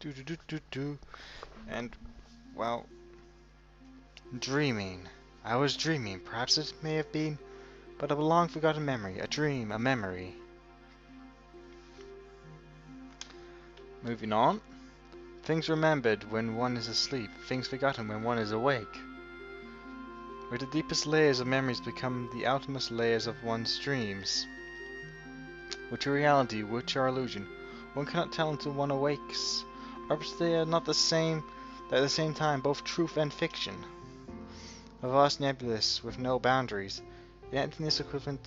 Do do do do do. And, well, dreaming. I was dreaming. Perhaps it may have been but a long forgotten memory. A dream, a memory. Moving on. Things remembered when one is asleep. Things forgotten when one is awake. Where the deepest layers of memories become the outermost layers of one's dreams. Which are reality, which are illusion. One cannot tell until one awakes. Or perhaps they are not the same, at the same time both truth and fiction. A vast nebulous with no boundaries, the emptiness equivalent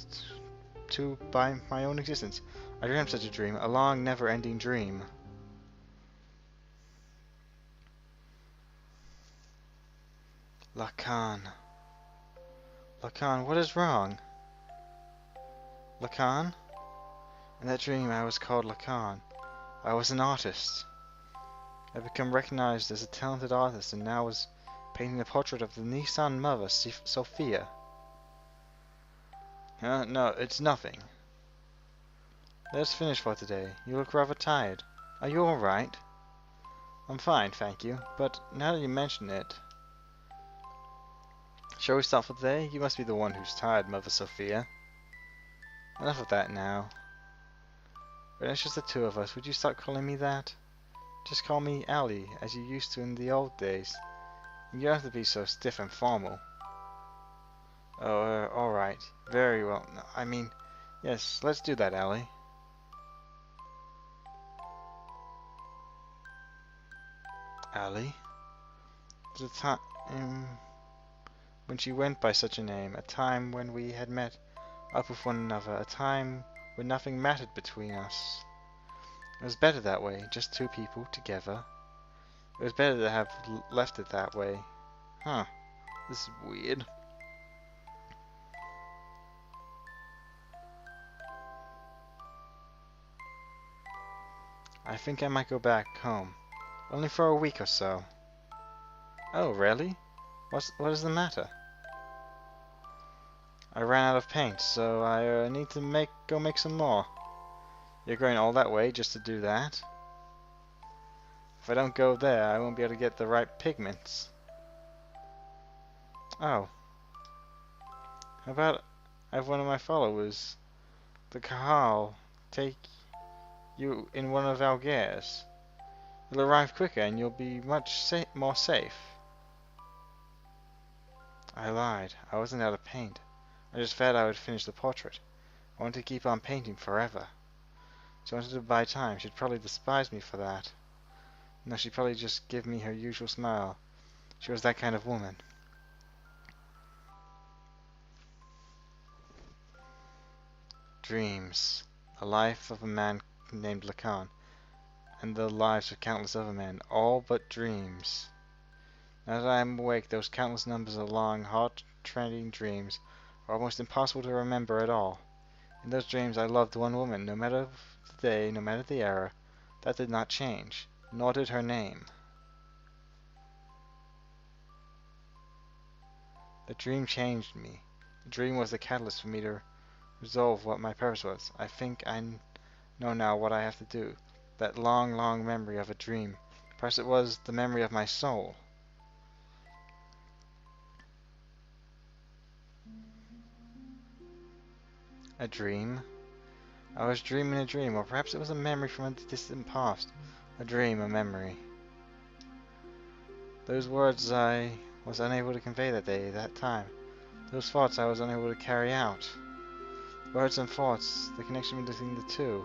to by my own existence. I dreamt such a dream, a long, never-ending dream. Lacan. Lacan, what is wrong? Lacan? In that dream I was called Lacan. I was an artist. I had become recognized as a talented artist and now was painting the portrait of the Nissan mother, Sophia. No, it's nothing. Let's finish for today. You look rather tired. Are you alright? I'm fine, thank you. But now that you mention it... Shall we stop for today? You must be the one who's tired, Mother Sophia. Enough of that now. When it's just the two of us, would you stop calling me that? Just call me Allie, as you used to in the old days. You don't have to be so stiff and formal. Oh, alright. Very well. No, I mean, yes, let's do that, Allie. Allie? The time when she went by such a name, a time when we had met up with one another, a time when nothing mattered between us. It was better that way, just two people together. It was better to have left it that way. Huh, this is weird. I think I might go back home. Only for a week or so. Oh, really? What is the matter? I ran out of paint, so I need to go make some more. You're going all that way just to do that? If I don't go there, I won't be able to get the right pigments. Oh. How about I have one of my followers, the Kahal, take you in one of Xenogears. You'll arrive quicker and you'll be much more safe. I lied. I wasn't out of paint. I just felt I would finish the portrait. I wanted to keep on painting forever. So I wanted to buy time. She'd probably despise me for that. No, she'd probably just give me her usual smile. She was that kind of woman. Dreams. The life of a man named Lacan, and the lives of countless other men, all but dreams. Now that I am awake, those countless numbers of long, heart-treading dreams are almost impossible to remember at all. In those dreams I loved one woman, no matter the day, no matter the era. That did not change, nor did her name. The dream changed me. The dream was the catalyst for me to resolve what my purpose was. I think I know now what I have to do. That long, long memory of a dream. Perhaps it was the memory of my soul. A dream? I was dreaming a dream, or perhaps it was a memory from a distant past. A dream, a memory. Those words I was unable to convey that day, that time. Those thoughts I was unable to carry out. Words and thoughts, the connection between the two.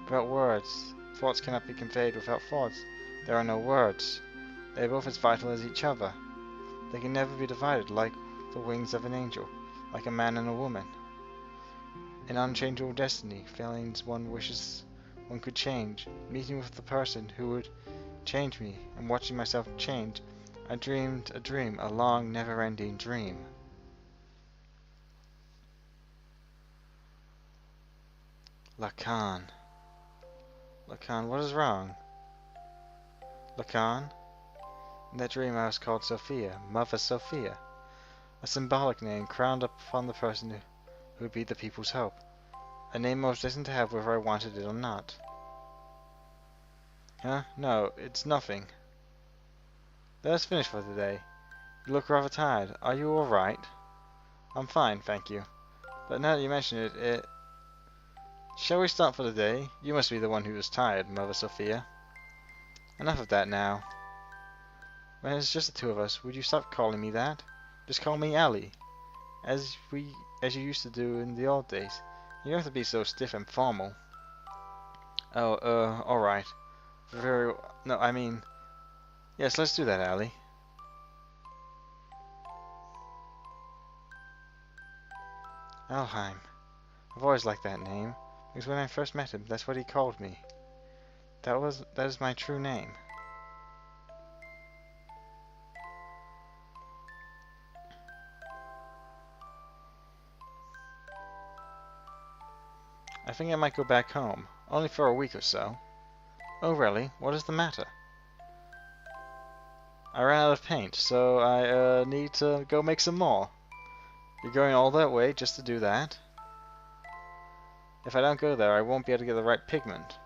Without words, thoughts cannot be conveyed. Without thoughts, there are no words. They are both as vital as each other. They can never be divided, like the wings of an angel, like a man and a woman. An unchangeable destiny, failings one wishes one could change, meeting with the person who would change me, and watching myself change. I dreamed a dream, a long, never-ending dream. Lacan. Lacan, what is wrong? Lacan? In that dream I was called Sophia, Mother Sophia. A symbolic name crowned upon the person who would be the people's hope. A name I was destined to have whether I wanted it or not. Huh? No, it's nothing. Let us finish for today. You look rather tired. Are you alright? I'm fine, thank you. But now that you mention it... Shall we start for the day? You must be the one who was tired, Mother Sophia. Enough of that now. When it's just the two of us, would you stop calling me that? Just call me Allie. As you used to do in the old days. You don't have to be so stiff and formal. Oh, alright. No, I mean... Yes, let's do that, Allie. Alheim. I've always liked that name, because when I first met him, that's what he called me. That is my true name. I think I might go back home, only for a week or so. Oh really? What is the matter? I ran out of paint, so I need to go make some more. You're going all that way just to do that? If I don't go there, I won't be able to get the right pigment.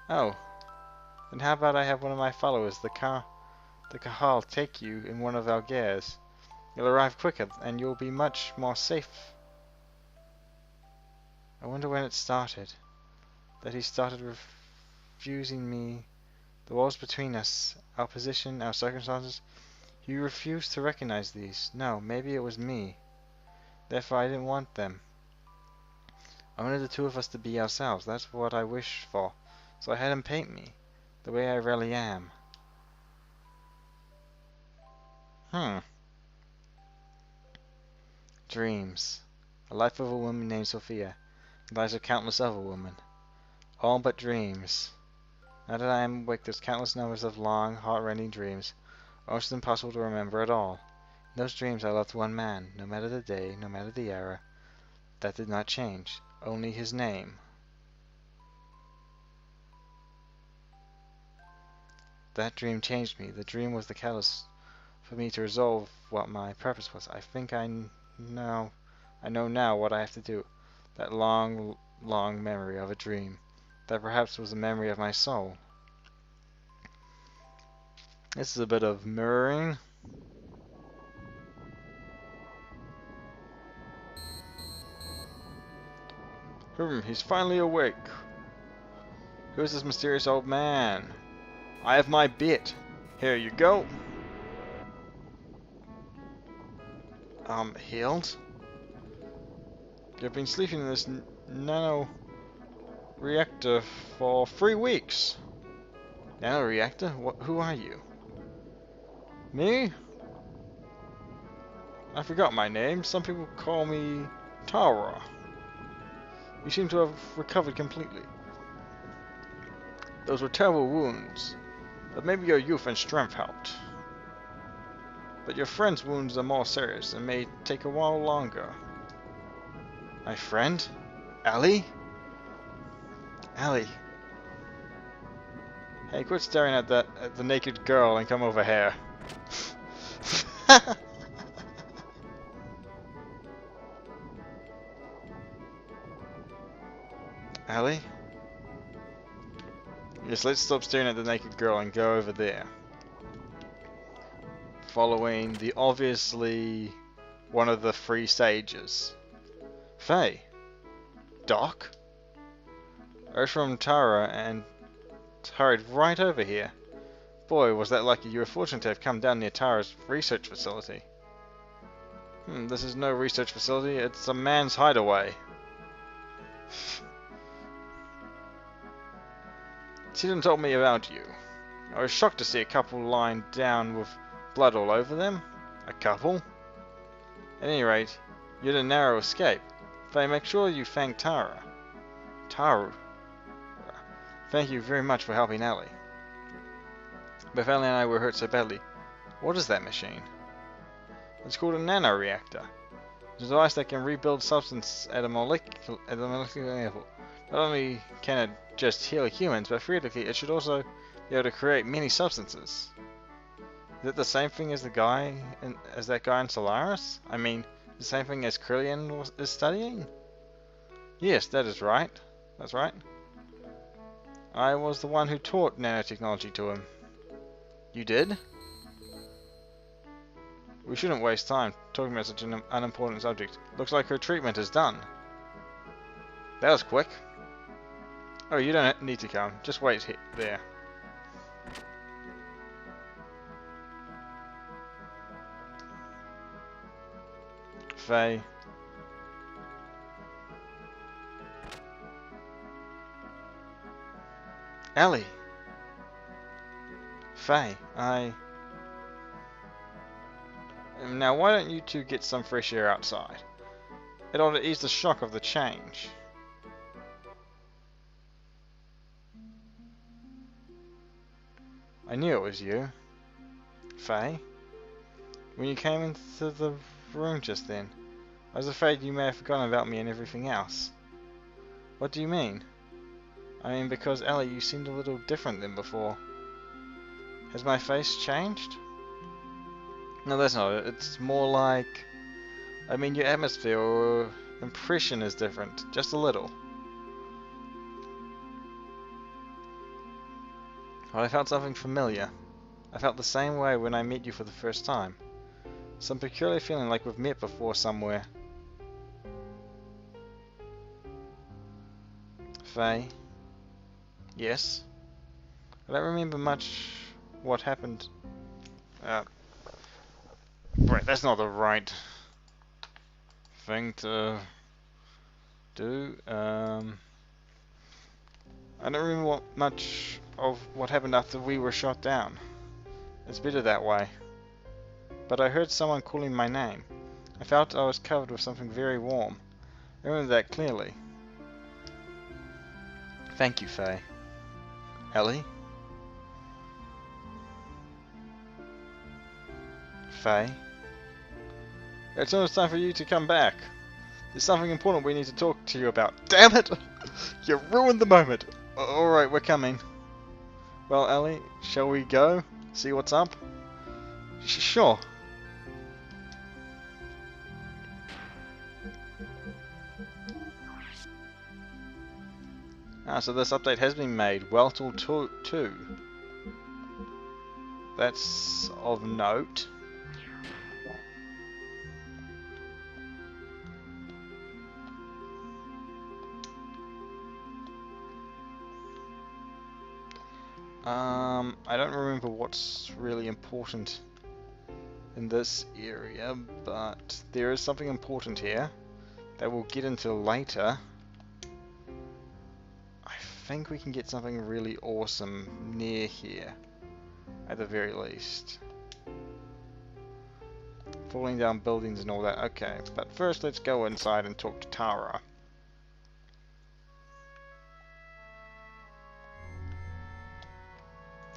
Oh. Then how about I have one of my followers, the Kahal, take you in one of our gears. You'll arrive quicker, and you'll be much more safe. I wonder when it started. That he started refusing me. The walls between us, our position, our circumstances. He refused to recognize these. No, maybe it was me. Therefore I didn't want them. I wanted the two of us to be ourselves. That's what I wished for. So I had him paint me, the way I really am. Dreams. The life of a woman named Sophia. The lives of countless other women. All but dreams. Now that I am awake, there's countless numbers of long, heart-rending dreams, almost impossible to remember at all. In those dreams I loved one man, no matter the day, no matter the era. That did not change, only his name. That dream changed me. The dream was the catalyst for me to resolve what my purpose was. I think I know now what I have to do. That long, long memory of a dream. That perhaps was a memory of my soul. This is a bit of mirroring. He's finally awake. Who's this mysterious old man? I have my bit. Here you go. Healed? You've been sleeping in this nano reactor for 3 weeks. Nano reactor? Who are you? Me? I forgot my name. Some people call me Tara. You seem to have recovered completely. Those were terrible wounds, but maybe your youth and strength helped. But your friend's wounds are more serious and may take a while longer. My friend? Allie? Allie. Hey, quit staring at the naked girl and come over here. Allie? Yes, let's stop staring at the naked girl and go over there. Following the obviously one of the 3 stages. Faye? Doc? From Tara and hurried right over here. Boy, was that lucky. You were fortunate to have come down near Tara's research facility. This is no research facility, it's a man's hideaway. She didn't tell me about you. I was shocked to see a couple lying down with blood all over them. A couple? At any rate, you had a narrow escape. Faye, make sure you thank Tara. Tara? Thank you very much for helping Allie. But Ellie and I were hurt so badly. What is that machine? It's called a nanoreactor. It's a device that can rebuild substance at the molecular level. Not only can it just heal humans, but theoretically it should also be able to create many substances. Is it the same thing as that guy in Solaris? I mean, the same thing as Krillian is studying? Yes, that is right. That's right. I was the one who taught nanotechnology to him. You did? We shouldn't waste time talking about such an unimportant subject. Looks like her treatment is done. That was quick. Oh, you don't need to come. Just wait there. Faye. Ellie. Faye, Now, why don't you two get some fresh air outside? It ought to ease the shock of the change. I knew it was you. Faye? When you came into the room just then, I was afraid you may have forgotten about me and everything else. What do you mean? I mean, because Ellie, you seemed a little different than before. Has my face changed? No, that's not it. It's more like... I mean, your atmosphere or impression is different. Just a little. But I felt something familiar. I felt the same way when I met you for the first time. Some peculiar feeling like we've met before somewhere. Faye? Yes? I don't remember much what happened. Right, that's not the right thing to do. I don't remember much of what happened after we were shot down. It's better that way. But I heard someone calling my name. I felt I was covered with something very warm. I remember that clearly. Thank you, Faye. Ellie? Faye? It's almost time for you to come back. There's something important we need to talk to you about. Damn it! You ruined the moment. Alright, we're coming. Well, Ellie, shall we go? See what's up? Sure. So this update has been made. Weltle 2. That's of note. I don't remember what's really important in this area, but there is something important here that we'll get into later. I think we can get something really awesome near here, at the very least. Falling down buildings and all that, okay. But first let's go inside and talk to Tara.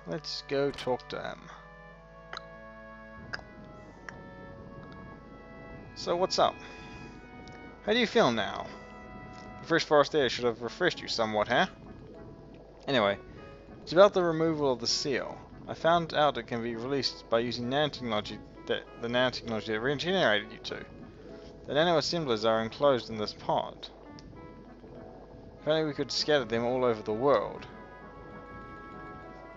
Let's go talk to him. So what's up? How do you feel now? The fresh forest air should have refreshed you somewhat, huh? Anyway, it's about the removal of the seal. I found out it can be released by using nanotechnology, the nanotechnology that regenerated you two. The nano assemblers are enclosed in this pod. If only we could scatter them all over the world.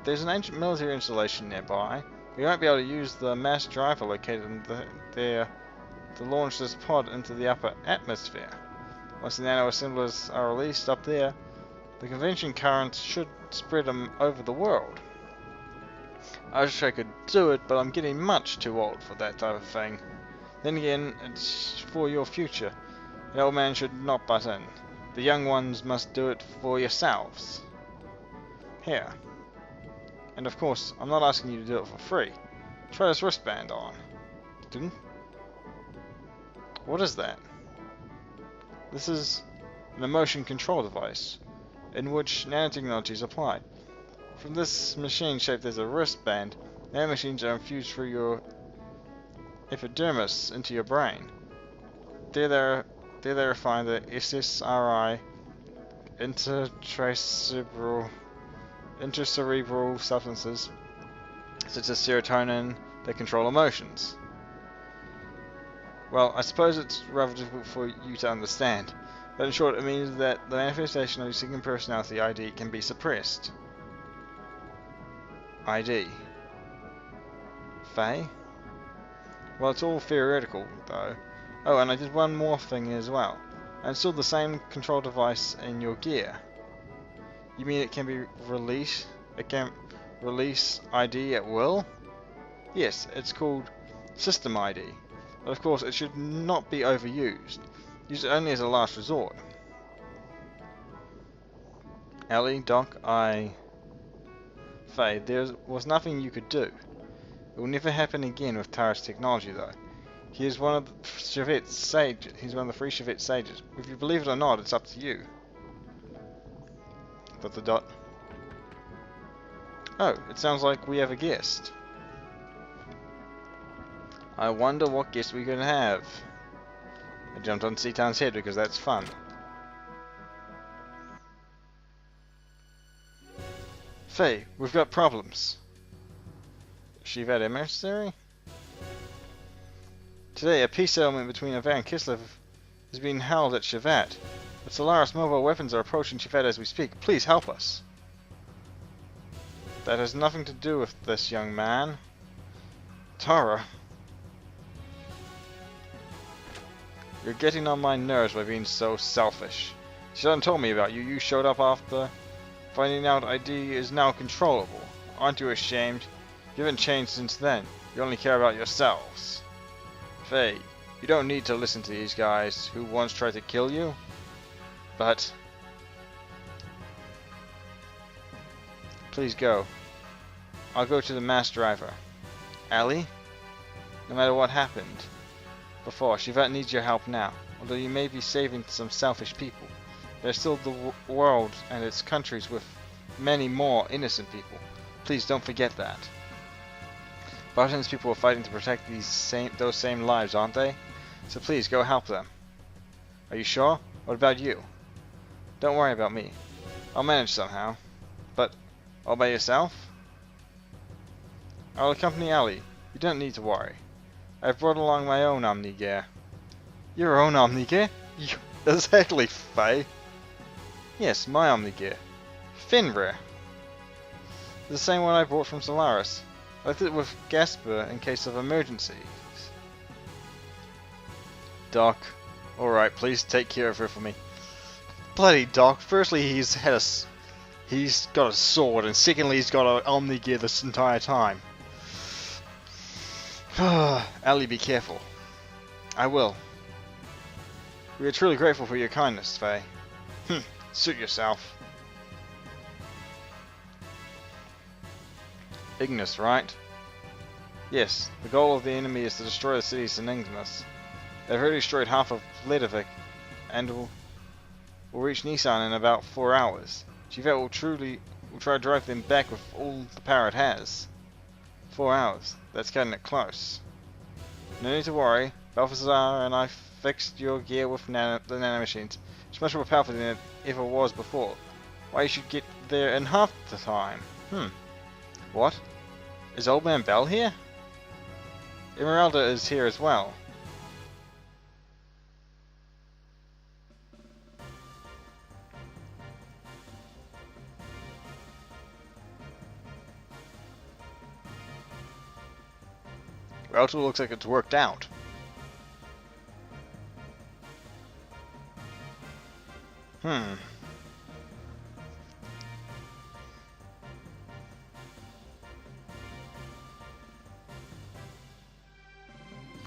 There's an ancient military installation nearby. We won't be able to use the mass driver located in there to launch this pod into the upper atmosphere. Once the nano assemblers are released up there, the convention currents should spread them over the world. I wish I could do it, but I'm getting much too old for that type of thing. Then again, it's for your future. The old man should not butt in. The young ones must do it for yourselves. Here. And of course, I'm not asking you to do it for free. Try this wristband on. Didn't? What is that? This is an emotion control device, in which nanotechnology is applied. From this machine shaped as a wristband, nanomachines are infused through your epidermis into your brain. There they refine the SSRI, intracerebral substances, such as serotonin, that control emotions. Well, I suppose it's rather difficult for you to understand. But in short, it means that the manifestation of your second personality ID can be suppressed. ID. Faye? Well, it's all theoretical, though. Oh, and I did one more thing as well. I installed the same control device in your gear. You mean it can be released? It can release ID at will? Yes, it's called System ID. But of course, it should not be overused. Use it only as a last resort. Ellie, Doc, Faye, there was nothing you could do. It will never happen again with Tara's technology, though. He is one of the Chevette's sages. He's one of the three Chevette sages. If you believe it or not, it's up to you. Dot. Oh, it sounds like we have a guest. I wonder what guest we could have. I jumped on Seatan's head because that's fun. Faye, we've got problems. Chevet emissary? Today, a peace settlement between Avar and Kislev is being held at Chevet. The Solaris mobile weapons are approaching Chevet as we speak. Please help us. That has nothing to do with this, young man. Tara. You're getting on my nerves by being so selfish. She hasn't told me about you. You showed up after finding out ID is now controllable. Aren't you ashamed? You haven't changed since then. You only care about yourselves. Faye, you don't need to listen to these guys who once tried to kill you. But please go. I'll go to the mass driver. Allie? No matter what happened before, Chevet needs your help now. Although you may be saving some selfish people, there's still the world and its countries with many more innocent people. Please don't forget that. Barton's people are fighting to protect those same lives, aren't they? So please, go help them. Are you sure? What about you? Don't worry about me. I'll manage somehow. But, all by yourself? I'll accompany Allie. You don't need to worry. I've brought along my own Omni-Gear. Your own Omni-Gear? Exactly, Faye. Yes, my Omni-Gear. Finrir. The same one I brought from Solaris. I left it with Gasper in case of emergencies. Doc. Alright, please take care of her for me. Bloody Doc. Firstly, he's got a sword, and secondly, he's got an Omni-Gear this entire time. Allie, be careful. I will. We are truly grateful for your kindness, Faye. Suit yourself. Ignis, right? Yes, the goal of the enemy is to destroy the city of Xenogears. They've already destroyed half of Ledovik, and will reach Nissan in about 4 hours. Chevet will try to drive them back with all the power it has. 4 hours. That's cutting it close. No need to worry. Balthazar and I fixed your gear with the nanomachines. It's much more powerful than it ever was before. Why, you should get there in half the time. What? Is Old Man Bell here? Emeralda is here as well. Well, it looks like it's worked out.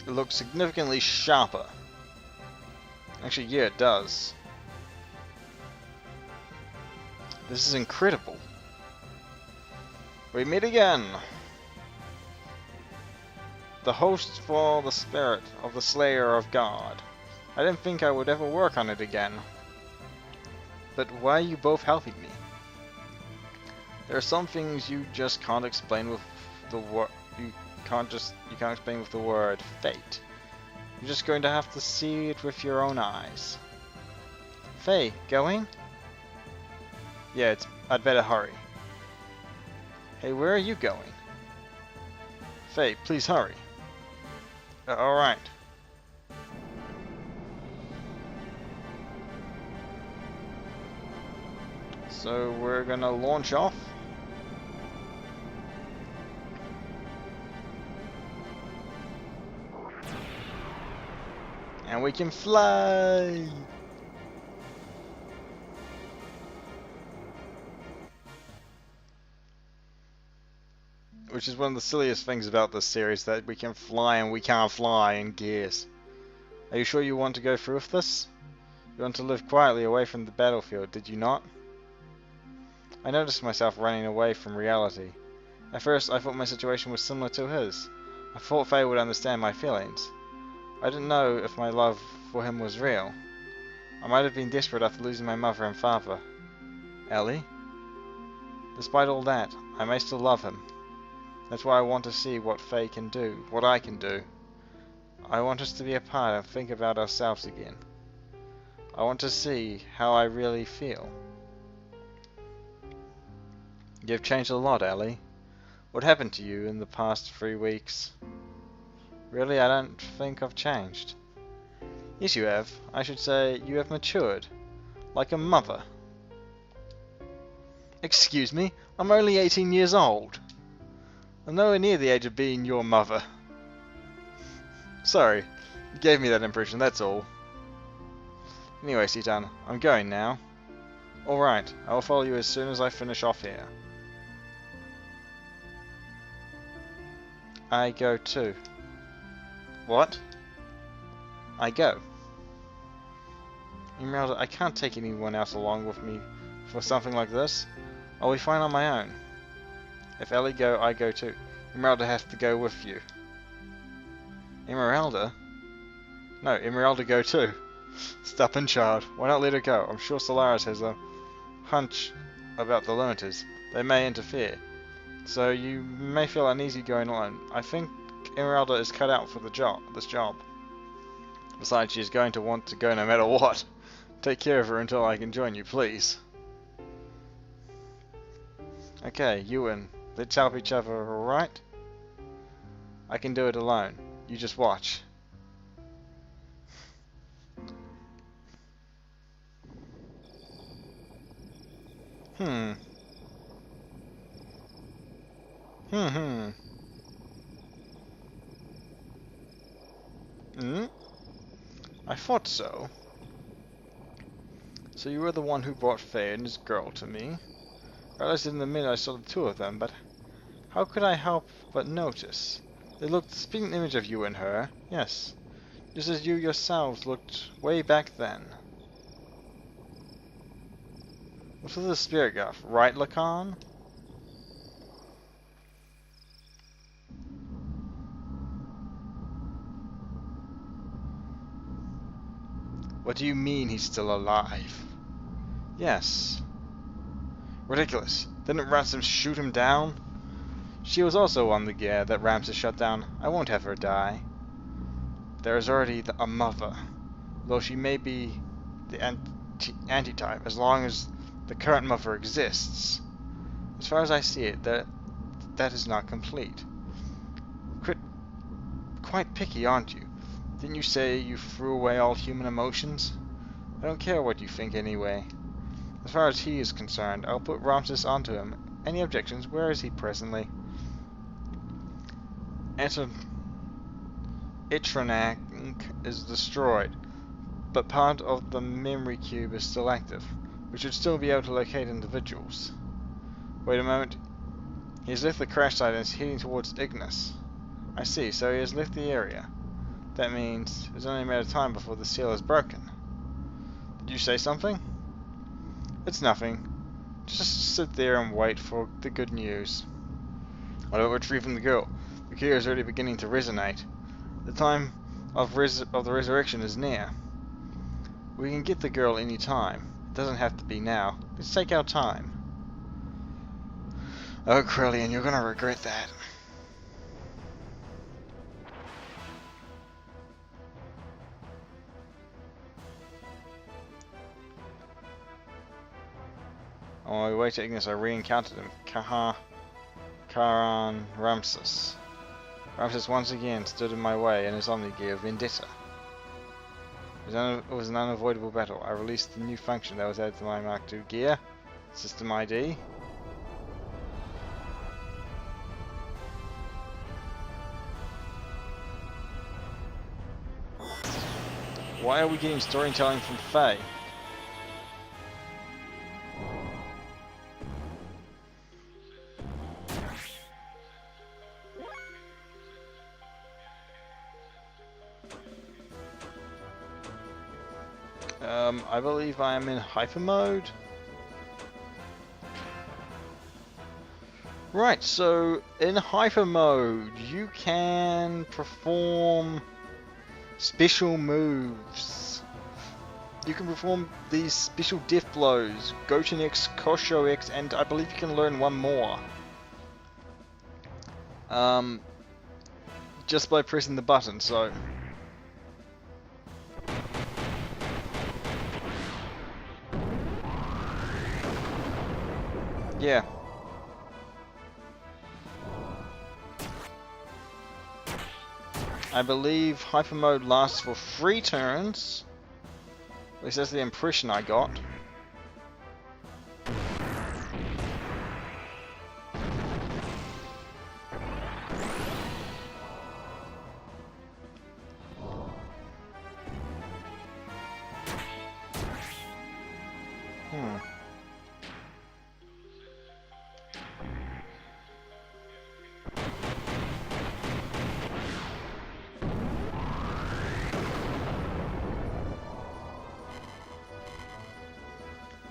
It looks significantly sharper. Actually, yeah, it does. This is incredible. We meet again. The host for the spirit of the Slayer of God. I didn't think I would ever work on it again. But why are you both helping me? There are some things you just can't explain with the word. You can't explain with the word fate. You're just going to have to see it with your own eyes. Faye, going? Yeah, I'd better hurry. Hey, where are you going? Faye, please hurry. Alright. So we're gonna launch off. And we can fly! Which is one of the silliest things about this series, that we can fly and we can't fly in Gears. Are you sure you want to go through with this? You want to live quietly away from the battlefield, did you not? I noticed myself running away from reality. At first, I thought my situation was similar to his. I thought Faye would understand my feelings. I didn't know if my love for him was real. I might have been desperate after losing my mother and father. Ellie? Despite all that, I may still love him. That's why I want to see what Faye can do, what I can do. I want us to be apart and think about ourselves again. I want to see how I really feel. You've changed a lot, Ellie. What happened to you in the past 3 weeks? Really, I don't think I've changed. Yes, you have. I should say, you have matured. Like a mother. Excuse me? I'm only 18 years old. I'm nowhere near the age of being your mother. Sorry, you gave me that impression, that's all. Anyway, Citan, I'm going now. Alright, I will follow you as soon as I finish off here. I go too. What? I go. Emeralda, I can't take anyone else along with me for something like this. I'll be fine on my own. If Ellie go, I go too. Emeralda has to go with you. Emeralda? No, Emeralda go too. Stubborn child. Why not let her go? I'm sure Solaris has a hunch about the limiters. They may interfere. So you may feel uneasy going alone. I think Emeralda is cut out for this job. Besides, she's going to want to go no matter what. Take care of her until I can join you, please. Okay, Ewan. Let's help each other, alright? I can do it alone. You just watch. Hmm. I thought so. So you were the one who brought Faye and his girl to me. I realized in the minute I saw the two of them, but how could I help but notice? They looked the spitting image of you and her, yes. Just as you yourselves looked way back then. What was the spirit guff, right, Lacan? What do you mean he's still alive? Yes. Ridiculous. Didn't Ramses shoot him down? She was also on the gear that Ramses shut down. I won't have her die. There is already a mother, though she may be the antitype as long as the current mother exists. As far as I see it, that is not complete. Quite picky, aren't you? Didn't you say you threw away all human emotions? I don't care what you think anyway. As far as he is concerned, I'll put Ramses onto him. Any objections? Where is he presently? Itranak is destroyed, but part of the memory cube is still active. We should still be able to locate individuals. Wait a moment. He has left the crash site and is heading towards Ignis. I see, so he has left the area. That means it's only a matter of time before the seal is broken. Did you say something? It's nothing. Just sit there and wait for the good news. What about retrieving the girl? The cure is already beginning to resonate. The time of the resurrection is near. We can get the girl any time. It doesn't have to be now. Let's take our time. Oh, Krillian, you're gonna regret that. On my way to Ignis, I re-encountered him. Karan Ramses. Ramses once again stood in my way in his Omni-Gear Vendetta. It was an unavoidable battle. I released the new function that was added to my Mark II gear. System ID. Why are we getting storytelling from Faye? I believe I am in hyper mode. Right, so in hyper mode you can perform special moves. You can perform these special death blows, Goten X, Kosho X, and I believe you can learn one more. Just by pressing the button, so... yeah. I believe hyper mode lasts for 3 turns. At least that's the impression I got.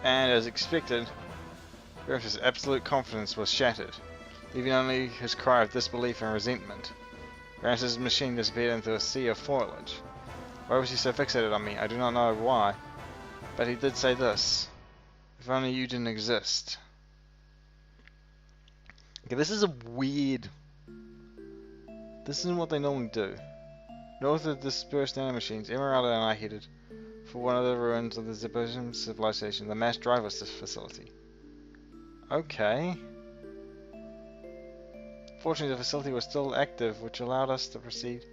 And as expected, Griffith's absolute confidence was shattered, leaving only his cry of disbelief and resentment. Grance's machine disappeared into a sea of foliage. Why was he so fixated on me? I do not know why, but he did say this. If only you didn't exist. Okay, this is a weird... This isn't what they normally do. North of the dispersed nanomachines, Emeralda and I headed for one of the ruins of the Zipposium civilization, the mass driver facility. Okay. Fortunately, the facility was still active, which allowed us to proceed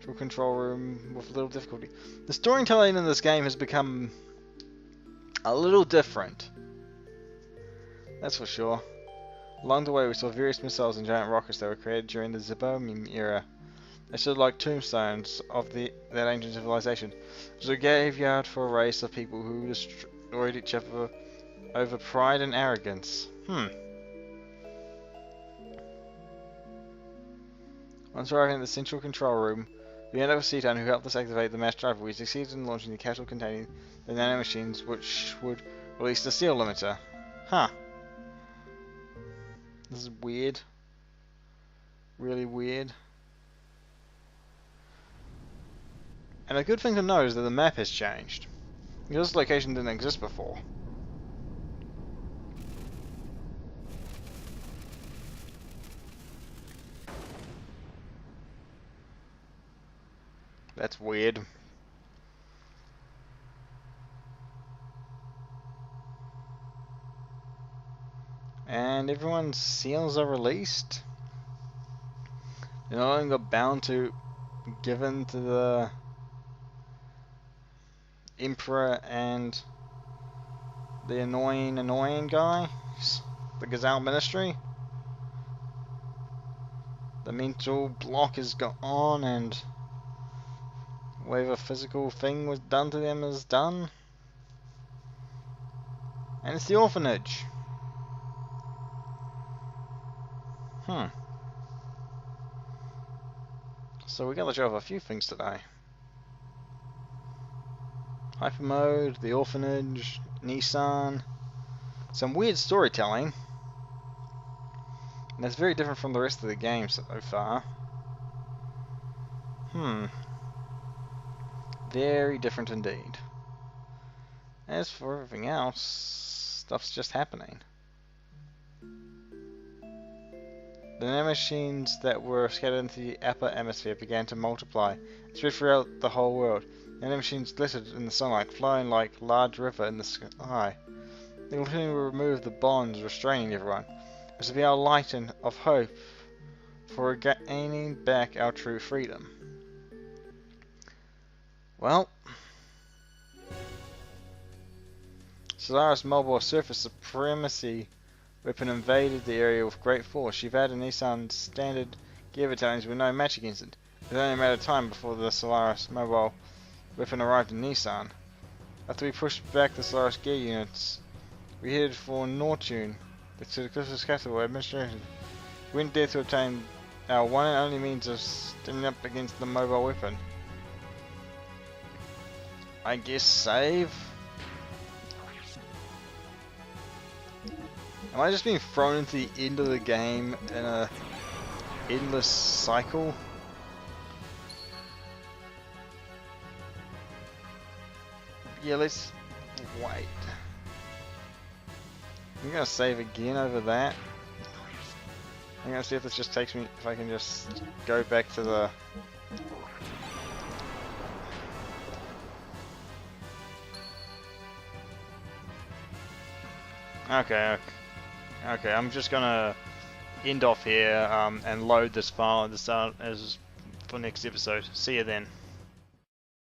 to a control room with little difficulty. The storytelling in this game has become a little different. That's for sure. Along the way, we saw various missiles and giant rockets that were created during the Zipposium era. They stood like tombstones of that ancient civilization. It was a graveyard for a race of people who destroyed each other over pride and arrogance. Once arriving at the central control room, we ended up with Cetan, who helped us activate the mass driver. We succeeded in launching the capsule containing the nanomachines, which would release the seal limiter. This is weird. Really weird. And a good thing to know is that the map has changed. Because this location didn't exist before. That's weird. And everyone's seals are released. They're no longer bound to given to the Emperor and the annoying guy, the Gazelle Ministry. The mental block is gone, and whatever physical thing was done to them is done. And it's the orphanage. So we got the job of a few things today. Hyper mode, the orphanage, Nissan. Some weird storytelling. And that's very different from the rest of the game so far. Very different indeed. As for everything else, stuff's just happening. The nanomachines that were scattered into the upper atmosphere began to multiply and spread throughout the whole world. Nanomachines glittered in the sunlight, flowing like a large river in the sky. They continually removed the bonds restraining everyone. It was to be our light and of hope for gaining back our true freedom. Well, Solaris' mobile surface supremacy weapon invaded the area with great force. Shivad and Nissan's standard gear battalions were no match against it. It was only a matter of time before the Solaris mobile weapon arrived in Nissan. After we pushed back the Solaris gear units, we headed for Nortune, to the Crystal capital administration. We went there to obtain our one and only means of standing up against the mobile weapon. I guess save? Am I just being thrown into the end of the game in a endless cycle? Yeah, let's wait. I'm gonna save again over that. I'm gonna see if this just takes me, if I can just go back to the... Okay, I'm just gonna end off here and load this file as for next episode. See you then.